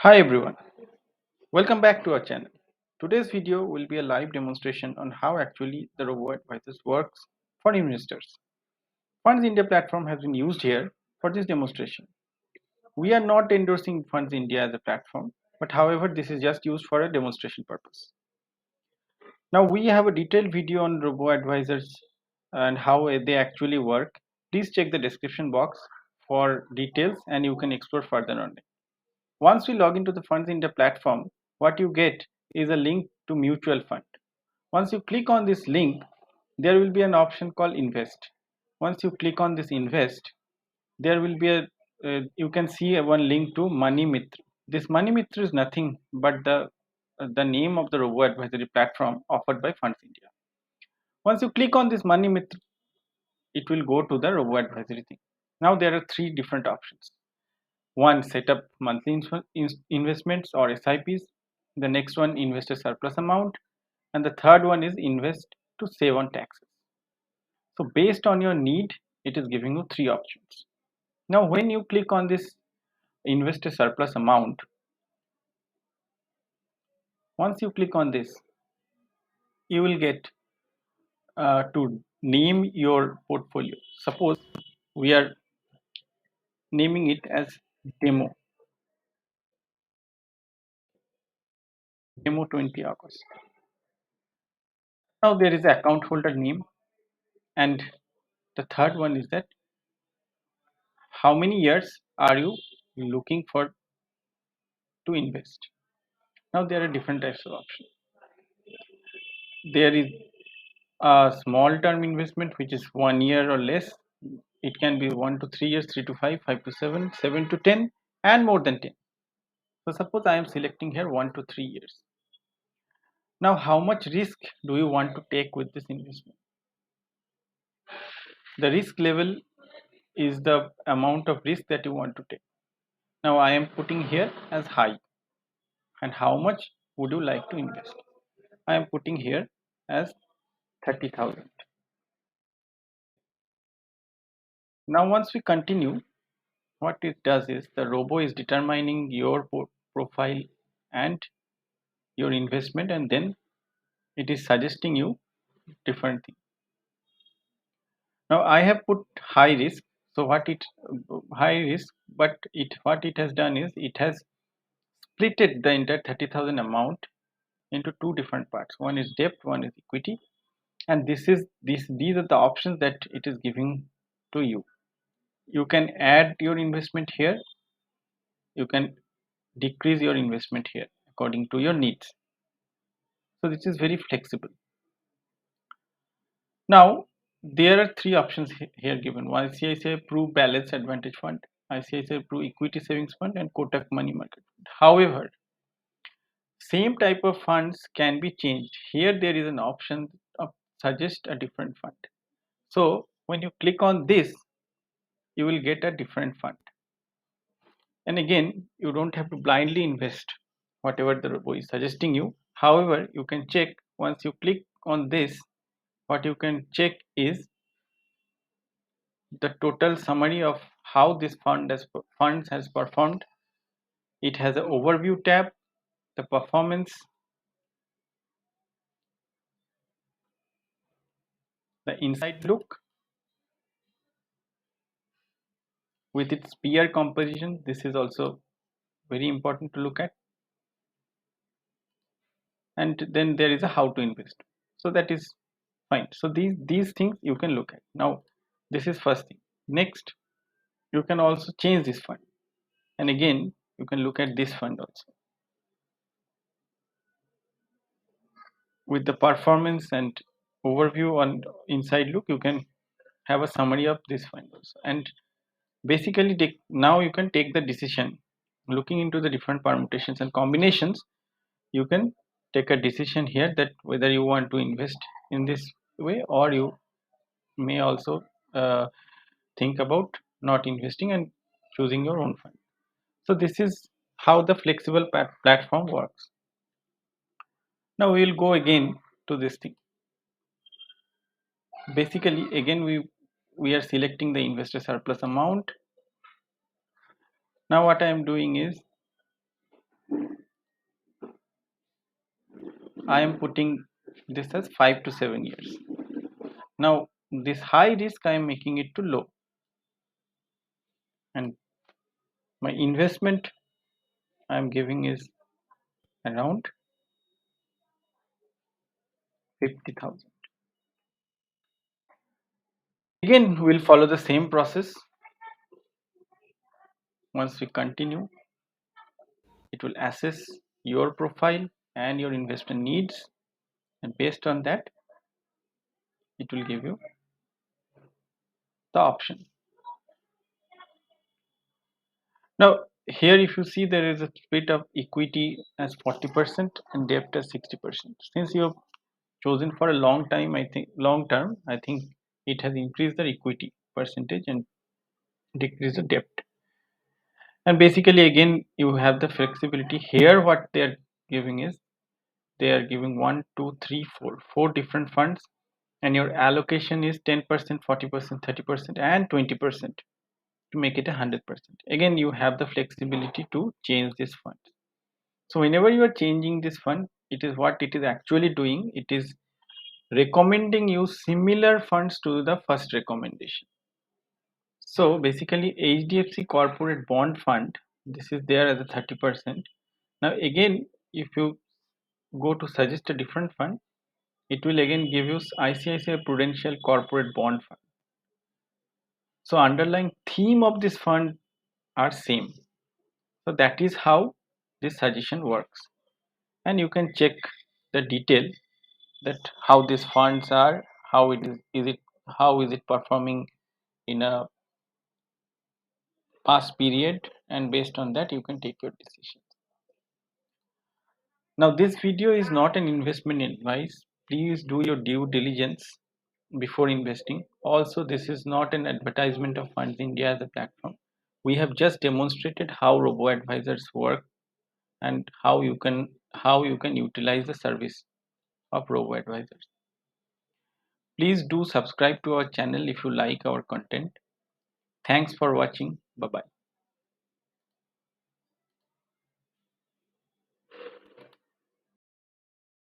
Hi everyone, welcome back to our channel. Today's video will be a live demonstration on how actually the Robo Advisors works for investors. Funds India platform has been used here for this demonstration. We are not endorsing Funds India as a platform, but however this is just used for a demonstration purpose. Now we have a detailed video on Robo Advisors and how they actually work. Please check the description box for details and you can explore further on it. Once we log into the Funds India platform, what you get is a link to mutual fund. Once you click on this link, there will be an option called invest. Once you click on this invest, there will be a you can see one link to Money Mitr. This Money Mitr is nothing but the name of the robo advisory platform offered by Funds India. Once you click on this Money Mitr, it will go to the robo advisory thing. Now there are three different options. One, set up monthly investments or SIPs. The next one, invest a surplus amount. And the third one is invest to save on taxes. So based on your need, it is giving you three options. Now when you click on this invest a surplus amount, once you click on this, you will get to name your portfolio. Suppose we are naming it as demo 20 August. Now there is account holder name, and the third one is that how many years are you looking for to invest. Now there are different types of options. There is a small term investment which is 1 year or less. It can be 1 to 3 years, 3 to 5, 5 to 7, 7 to 10 and more than 10. So suppose I am selecting here 1 to 3 years. Now how much risk do you want to take with this investment? The risk level is the amount of risk that you want to take. Now I am putting here as high. And how much would you like to invest? I am putting here as 30,000. Now once we continue, what it does is the robo is determining your profile and your investment, and then it is suggesting you different things. Now I have put high risk, so high risk, but what it has done is it has splitted the entire 30,000 amount into two different parts. One is debt, one is equity, and these are the options that it is giving to you. You can add your investment here, you can decrease your investment here according to your needs. So this is very flexible. Now there are three options here given: ICICI Pru Balance Advantage Fund, ICICI Pru Equity Savings Fund, and Kotak Money Market Fund. However, same type of funds can be changed. Here there is an option of suggest a different fund. So when you click on this, you will get a different fund. And again, you don't have to blindly invest whatever the robo is suggesting you. However, you can check once you click on this. What you can check is the total summary of how this funds has performed. It has an overview tab, the performance, the inside look with its peer composition. This is also very important to look at. And then there is a how to invest. So that is fine. So these things you can look at. Now this is first thing. Next, you can also change this fund, and again you can look at this fund also with the performance and overview on inside look. You can have a summary of this fund also, and basically now you can take the decision looking into the different permutations and combinations. You can take a decision here that whether you want to invest in this way, or you may also think about not investing and choosing your own fund. So this is how the flexible platform works. Now we will go again to this thing. Basically again we are selecting the investor surplus amount. Now what I am doing is I am putting this as 5 to 7 years. Now this high risk I am making it to low, and my investment I am giving is around 50,000. Again, we'll follow the same process. Once we continue, it will assess your profile and your investment needs, and based on that, it will give you the option. Now, here if you see, there is a split of equity as 40% and debt as 60%. Since you have chosen for a long time, I think long term, I think it has increased the equity percentage and decreased the debt. And basically, again, you have the flexibility here. What they are giving is, they are giving 1 2 3 4 different funds, and your allocation is 10%, 40%, 30%, and 20% to make it 100%. Again, you have the flexibility to change this fund. So whenever you are changing this fund, it is what it is actually doing, it is recommending you similar funds to the first recommendation. So basically, HDFC corporate bond fund, this is there as a 30%. Now again, if you go to suggest a different fund, it will again give you ICICI Prudential corporate bond fund. So underlying theme of this fund are same. So that is how this suggestion works, and you can check the detail that how these funds are, how is it how is it performing in a past period, and based on that you can take your decision. Now this video is not an investment advice. Please do your due diligence before investing. Also, this is not an advertisement of Funds India as a platform. We have just demonstrated how robo advisors work and how you can utilize the service of robo advisors. Please do subscribe to our channel if you like our content. Thanks for watching. Bye bye.